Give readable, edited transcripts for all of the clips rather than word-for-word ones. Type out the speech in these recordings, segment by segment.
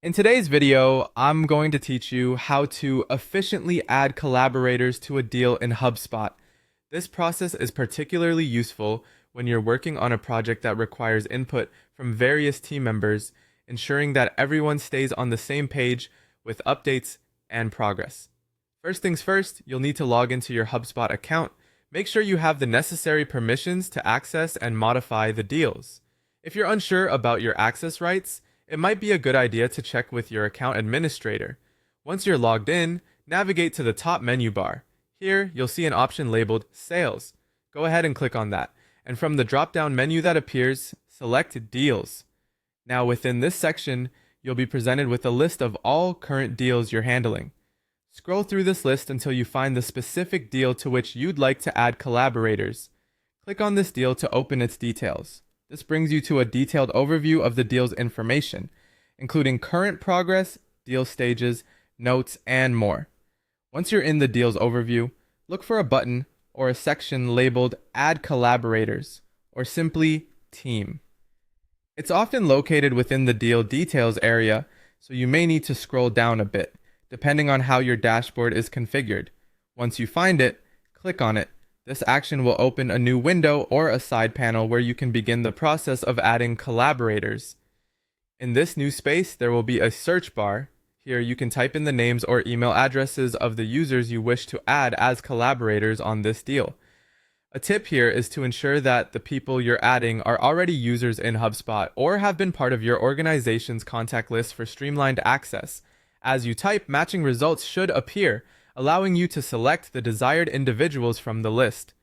In today's video, I'm going to teach you how to efficiently add collaborators to a deal in Hubspot. This process is particularly useful when you're working on a project that requires input from various team members, ensuring that everyone stays on the same page with updates and progress. First things first, you'll need to log into your Hubspot account. Make sure you have the necessary permissions to access and modify the deals. If you're unsure about your access rights, it might be a good idea to check with your account administrator. Once you're logged in, navigate to the top menu bar. Here, you'll see an option labeled Sales. Go ahead and click on that. And from the drop-down menu that appears, select Deals. Now within this section, you'll be presented with a list of all current deals you're handling. Scroll through this list until you find the specific deal to which you'd like to add collaborators. Click on this deal to open its details. This brings you to a detailed overview of the deal's information, including current progress, deal stages, notes, and more. Once you're in the deal's overview, look for a button or a section labeled Add Collaborators, or simply Team. It's often located within the deal details area, so you may need to scroll down a bit, depending on how your dashboard is configured. Once you find it, click on it. This action will open a new window or a side panel where you can begin the process of adding collaborators. In this new space, there will be a search bar. Here you can type in the names or email addresses of the users you wish to add as collaborators on this deal. A tip here is to ensure that the people you're adding are already users in HubSpot or have been part of your organization's contact list for streamlined access. As you type, matching results should appear, allowing you to select the desired individuals from the list.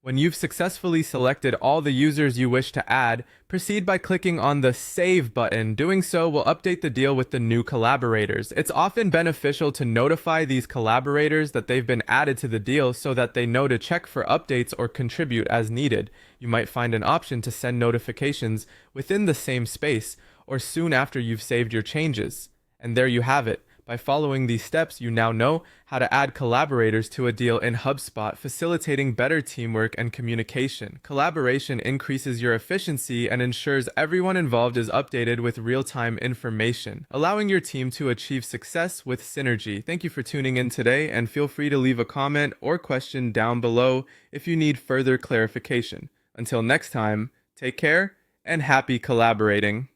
When you've successfully selected all the users you wish to add, proceed by clicking on the Save button. Doing so will update the deal with the new collaborators. It's often beneficial to notify these collaborators that they've been added to the deal so that they know to check for updates or contribute as needed. You might find an option to send notifications within the same space or soon after you've saved your changes. And there you have it. By following these steps, you now know how to add collaborators to a deal in HubSpot, facilitating better teamwork and communication. Collaboration increases your efficiency and ensures everyone involved is updated with real-time information, allowing your team to achieve success with synergy. Thank you for tuning in today, and feel free to leave a comment or question down below if you need further clarification. Until next time, take care and happy collaborating.